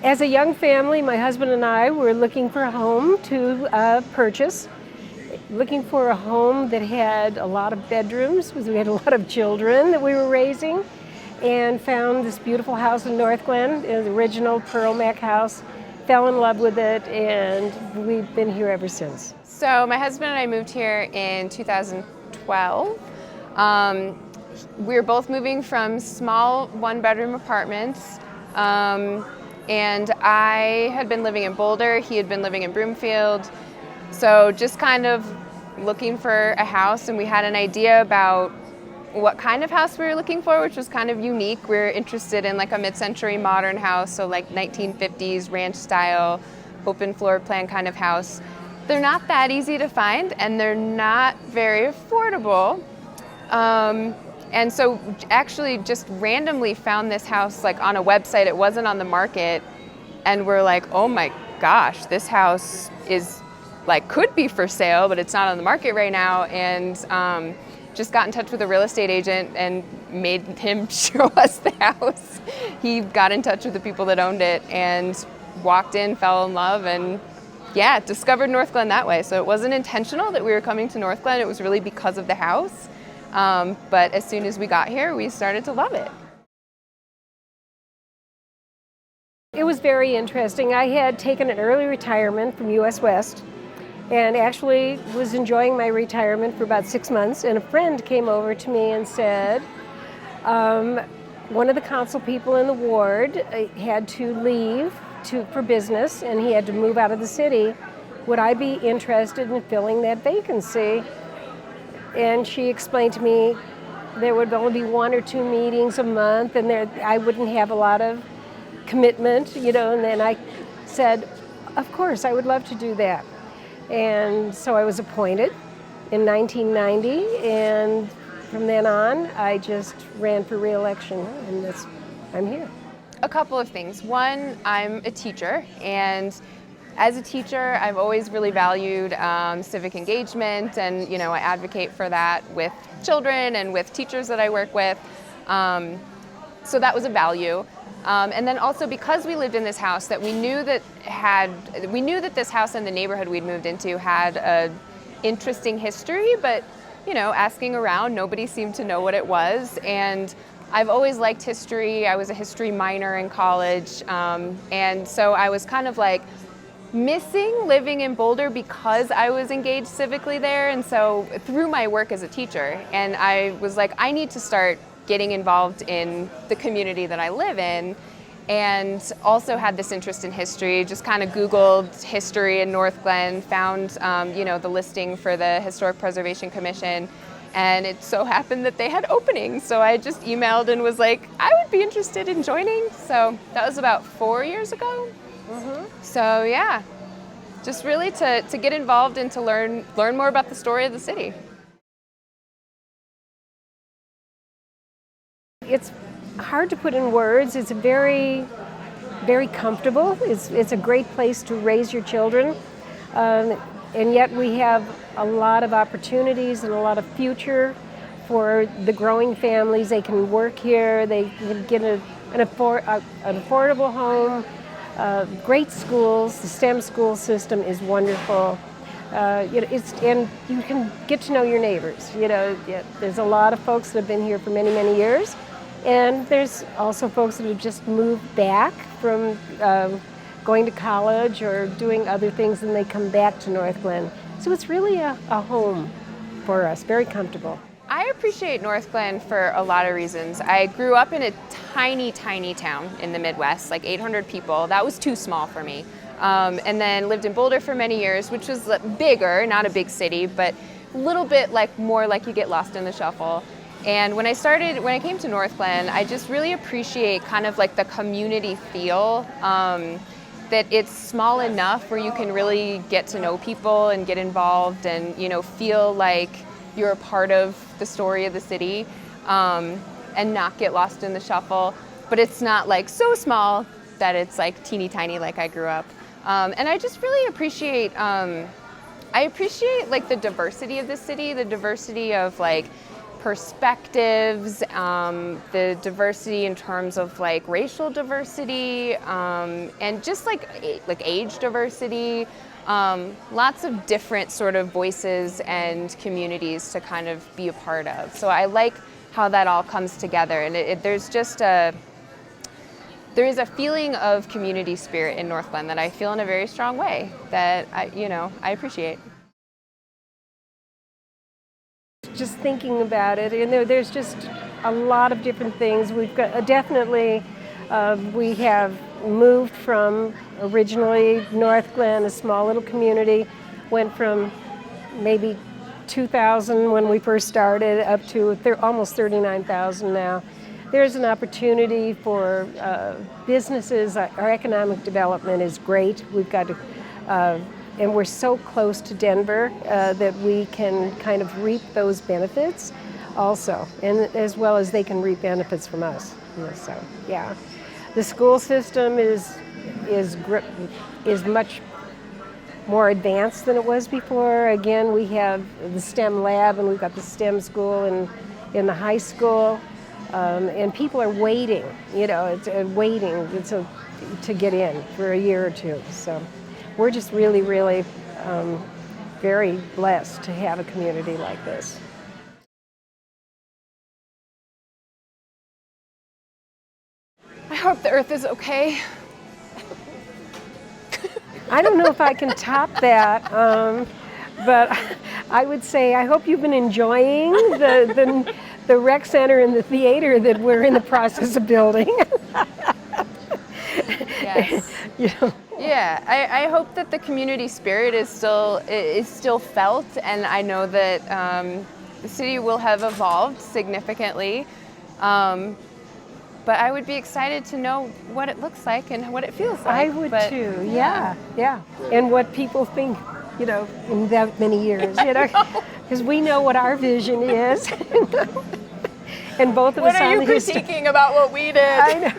As a young family, my husband and I were looking for a home to purchase, looking for a home that had a lot of bedrooms because we had a lot of children that we were raising, and found this beautiful house in North Glen, the original Pearl Mac house, fell in love with it, and we've been here ever since. So my husband and I moved here in 2012. We were both moving from small one-bedroom apartments, and I had been living in Boulder, he had been living in Broomfield, so just kind of looking for a house, and we had an idea about what kind of house we were looking for, which was kind of unique. We were interested in like a mid-century modern house, so like 1950s ranch style, open floor plan kind of house. They're not that easy to find, and they're not very affordable. And so actually just randomly found this house like on a website. It wasn't on the market, and we're like, oh my gosh, this house is like could be for sale, but it's not on the market right now. And just got in touch with a real estate agent and made him show us the house. He got in touch with the people that owned it and walked in, fell in love, and yeah, discovered North Glen that way. So it wasn't intentional that we were coming to North Glen. It was really because of the house. But as soon as we got here, we started to love it. It was very interesting. I had taken an early retirement from US West and actually was enjoying my retirement for about 6 months, and a friend came over to me and said, one of the council people in the ward had to leave for business, and he had to move out of the city. Would I be interested in filling that vacancy? And she explained to me there would only be 1 or 2 meetings a month, and I wouldn't have a lot of commitment, and then I said, of course, I would love to do that. And so I was appointed in 1990, and from then on, I just ran for re-election, and I'm here. A couple of things. One, I'm a teacher, and as a teacher, I've always really valued civic engagement, and I advocate for that with children and with teachers that I work with. So that was a value. And then also because we lived in this house that we knew that this house and the neighborhood we'd moved into had a interesting history, but asking around, nobody seemed to know what it was. And I've always liked history. I was a history minor in college, and so I was kind of like missing living in Boulder because I was engaged civically there, and so through my work as a teacher, and I was like, I need to start getting involved in the community that I live in, and also had this interest in history. Just kind of Googled history in North Glen, found the listing for the Historic Preservation Commission, and it so happened that they had openings. So I just emailed and was like, I would be interested in joining. So that was about 4 years ago. Mm-hmm. So yeah, just really to get involved and to learn more about the story of the city. It's hard to put in words. It's very, very comfortable. It's a great place to raise your children. And yet we have a lot of opportunities and a lot of future for the growing families. They can work here. They can get an affordable home, great schools. The STEM school system is wonderful. And you can get to know your neighbors. There's a lot of folks that have been here for many, many years. And there's also folks that have just moved back from going to college or doing other things, and they come back to North Glen. So it's really a home for us, very comfortable. I appreciate North Glen for a lot of reasons. I grew up in a tiny, tiny town in the Midwest, like 800 people. That was too small for me. And then lived in Boulder for many years, which was bigger, not a big city, but a little bit more like you get lost in the shuffle. And when I came to North Glen, I just really appreciate kind of like the community feel, that it's small enough where you can really get to know people and get involved and, feel like you're a part of the story of the city, and not get lost in the shuffle. But it's not like so small that it's like teeny tiny like I grew up. And I just really appreciate, like the diversity of the city, the diversity of like perspectives, the diversity in terms of like racial diversity, and just like age diversity. Lots of different sort of voices and communities to kind of be a part of. So I like how that all comes together, and there is a feeling of community spirit in North Glen that I feel in a very strong way that I appreciate. Just thinking about it, and there's just a lot of different things. We've got definitely, we have moved from originally North Glen, a small little community, went from maybe 2,000 when we first started up to almost 39,000 now. There's an opportunity for businesses. Our economic development is great. We've got to, and we're so close to Denver that we can kind of reap those benefits also, and as well as they can reap benefits from us. So, yeah. The school system is much more advanced than it was before. Again, we have the STEM lab, and we've got the STEM school in the high school. And people are waiting, it's waiting to get in for a year or two. So we're just really, really very blessed to have a community like this. I hope the Earth is okay. I don't know if I can top that, but I would say I hope you've been enjoying the rec center and the theater that we're in the process of building. Yes. Yeah, I hope that the community spirit is still felt, and I know that the city will have evolved significantly. But I would be excited to know what it looks like and what it feels like. I would too, yeah. And what people think, in that many years, because we know what our vision is. And both of us What are you critiquing about what we did? I know.